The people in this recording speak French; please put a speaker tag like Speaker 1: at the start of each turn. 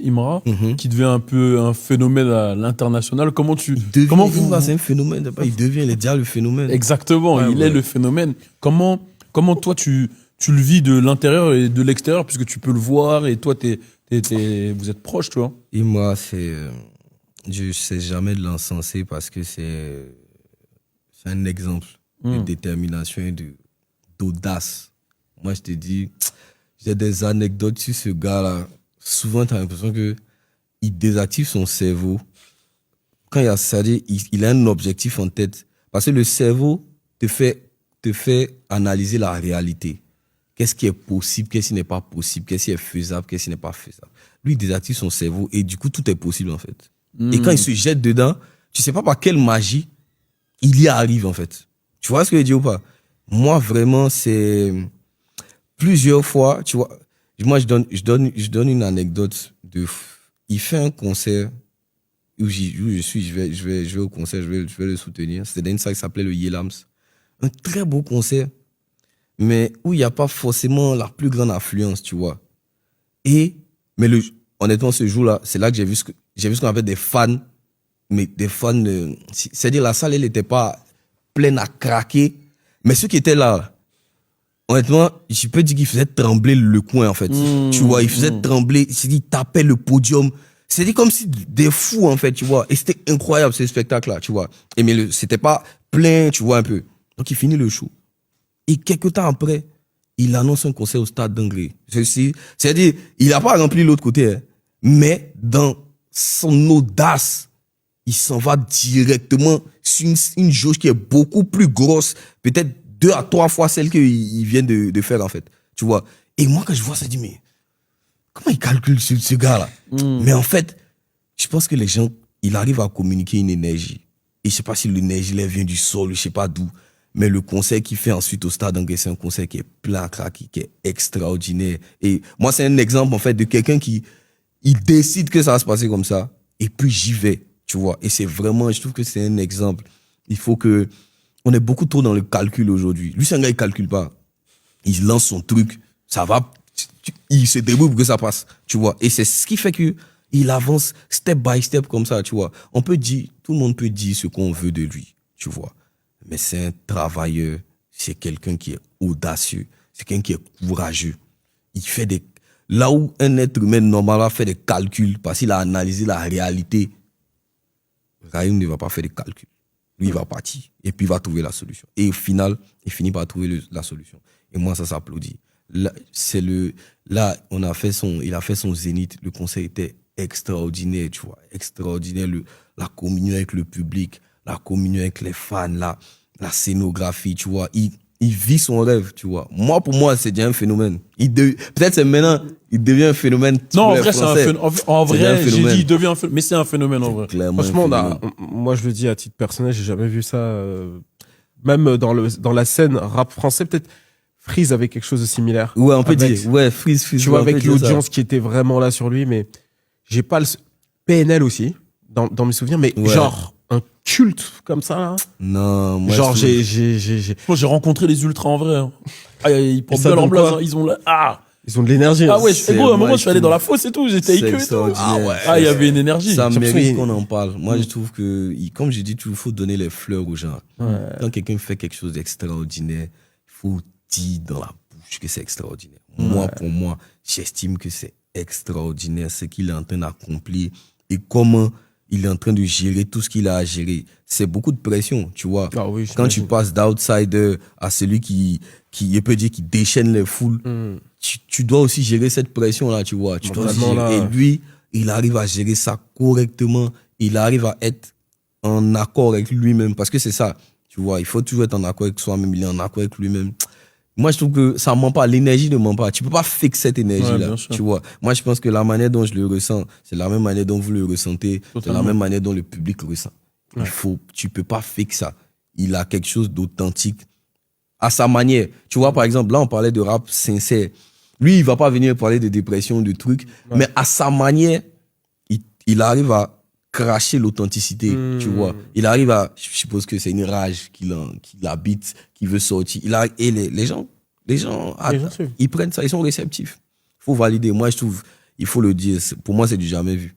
Speaker 1: Imra, qui devient un peu un phénomène à l'international. Comment
Speaker 2: Imra, c'est un phénomène. Il est déjà le phénomène.
Speaker 1: Exactement, il est le phénomène. Comment toi, tu le vis de l'intérieur et de l'extérieur, puisque tu peux le voir et toi, vous êtes proches, tu vois.
Speaker 2: Imra, je ne sais jamais de l'encenser parce que c'est un exemple de détermination et d'audace. Moi, je te dis, j'ai des anecdotes sur ce gars-là. Souvent, tu as l'impression qu'il désactive son cerveau. Quand il y a ça, il a un objectif en tête. Parce que le cerveau te fait analyser la réalité. Qu'est-ce qui est possible, qu'est-ce qui n'est pas possible, qu'est-ce qui est faisable, qu'est-ce qui n'est pas faisable. Lui, il désactive son cerveau et du coup, tout est possible en fait. Et quand il se jette dedans, tu ne sais pas par quelle magie il y arrive en fait. Tu vois ce que je dis ou pas? Moi, vraiment, c'est plusieurs fois, tu vois. Moi, je donne une anecdote. Il fait un concert où je suis, je vais au concert, je vais le soutenir. C'était dans une salle qui s'appelait le Yelams. Un très beau concert, mais où il n'y a pas forcément la plus grande affluence, tu vois. Mais honnêtement, ce jour-là, c'est là que j'ai vu ce qu'on appelle des fans, mais des fans, c'est-à-dire la salle, elle n'était pas pleine à craquer, mais ceux qui étaient là, honnêtement, je peux dire qu'ils faisaient trembler le coin, en fait. Tu vois, ils faisaient trembler, ils tapaient le podium. C'était comme si des fous, en fait, tu vois. Et c'était incroyable, ce spectacle-là, tu vois. Mais c'était pas plein, tu vois, un peu. Donc, il finit le show. Et quelques temps après, il annonce un concert au Stade d'Anglais. C'est-à-dire, il n'a pas rempli l'autre côté, hein, mais dans son audace, il s'en va directement sur une jauge qui est beaucoup plus grosse, peut-être 2 à 3 fois celle qu'il vient de faire, en fait. Tu vois. Et moi, quand je vois ça, je dis, mais comment il calcule ce gars-là? Mais en fait, je pense que les gens, il arrive à communiquer une énergie. Et je sais pas si l'énergie vient du sol, je sais pas d'où. Mais le concert qu'il fait ensuite au Stade d'Anglais, c'est un concert qui est plein à craquer, qui est extraordinaire. Et moi, c'est un exemple, en fait, de quelqu'un il décide que ça va se passer comme ça. Et puis, j'y vais, tu vois. Et c'est vraiment, je trouve que c'est un exemple. Il faut que, on est beaucoup trop dans le calcul aujourd'hui. Lui, c'est un gars, il calcule pas. Il lance son truc, ça va, il se débrouille pour que ça passe, tu vois. Et c'est ce qui fait que il avance step by step comme ça, tu vois. Tout le monde peut dire ce qu'on veut de lui, tu vois. Mais c'est un travailleur, c'est quelqu'un qui est audacieux, c'est quelqu'un qui est courageux. Là où un être humain normal va faire des calculs parce qu'il a analysé la réalité, Raïm ne va pas faire des calculs. Lui, il va partir et puis il va trouver la solution. Et au final, il finit par trouver la solution. Et moi, ça s'applaudit. Là, il a fait son zénith. Le concert était extraordinaire, tu vois. Extraordinaire. La communion avec le public, la communion avec les fans, la scénographie, tu vois. Il vit son rêve, tu vois. Pour moi, c'est déjà un phénomène. Peut-être c'est maintenant, il devient un phénomène.
Speaker 1: Non, en vrai, c'est un phénomène. En vrai, j'ai dit, il devient un phénomène. Mais c'est un phénomène, en vrai.
Speaker 3: Franchement, moi, je le dis à titre personnel, j'ai jamais vu ça. Même dans la scène rap français, peut-être Freeze avait quelque chose de similaire.
Speaker 2: Ouais, on peut dire. Ouais, Freeze.
Speaker 3: Tu vois, avec l'audience qui était vraiment là sur lui, mais j'ai pas le. PNL aussi, dans mes souvenirs, mais genre un culte comme ça, là.
Speaker 2: Non, moi.
Speaker 3: Genre,
Speaker 1: j'ai rencontré les ultras en vrai. Hein. Ils portent bien leur place. Ils ont
Speaker 3: ils ont de l'énergie.
Speaker 1: Ah ouais, à un moment, je suis allé dans la fosse et tout, j'étais avec eux et tout. Ah ouais. Il y avait une énergie.
Speaker 2: Ça mérite qu'on en parle. Moi, je trouve que, comme je dis, il faut donner les fleurs aux gens. Quand quelqu'un fait quelque chose d'extraordinaire, il faut dire dans la bouche que c'est extraordinaire. Moi, pour moi, j'estime que c'est extraordinaire ce qu'il est en train d'accomplir et comment il est en train de gérer tout ce qu'il a à gérer. C'est beaucoup de pression, tu vois.
Speaker 3: Ah oui,
Speaker 2: quand tu passes d'outsider à celui qui peut dire, qui déchaîne les foules, tu dois aussi gérer cette pression-là, tu vois. Tu dois gérer. Et lui, il arrive à gérer ça correctement. Il arrive à être en accord avec lui-même. Parce que c'est ça, tu vois. Il faut toujours être en accord avec soi-même. Il est en accord avec lui-même. Moi, je trouve que ça ne ment pas. L'énergie ne ment pas. Tu ne peux pas fixer cette énergie-là, tu vois. Moi, je pense que la manière dont je le ressens, c'est la même manière dont vous le ressentez. C'est la même manière dont le public le ressent. Tu ne peux pas fixer ça. Il a quelque chose d'authentique à sa manière. Tu vois, par exemple, là, on parlait de rap sincère. Lui, il ne va pas venir parler de dépression, de trucs. Mais à sa manière, il arrive à cracher l'authenticité, tu vois. Il arrive à, je suppose que c'est une rage qu'il habite, qu'il veut sortir. Et les gens, ils prennent ça, ils sont réceptifs. Il faut valider. Moi, je trouve, il faut le dire. Pour moi, c'est du jamais vu.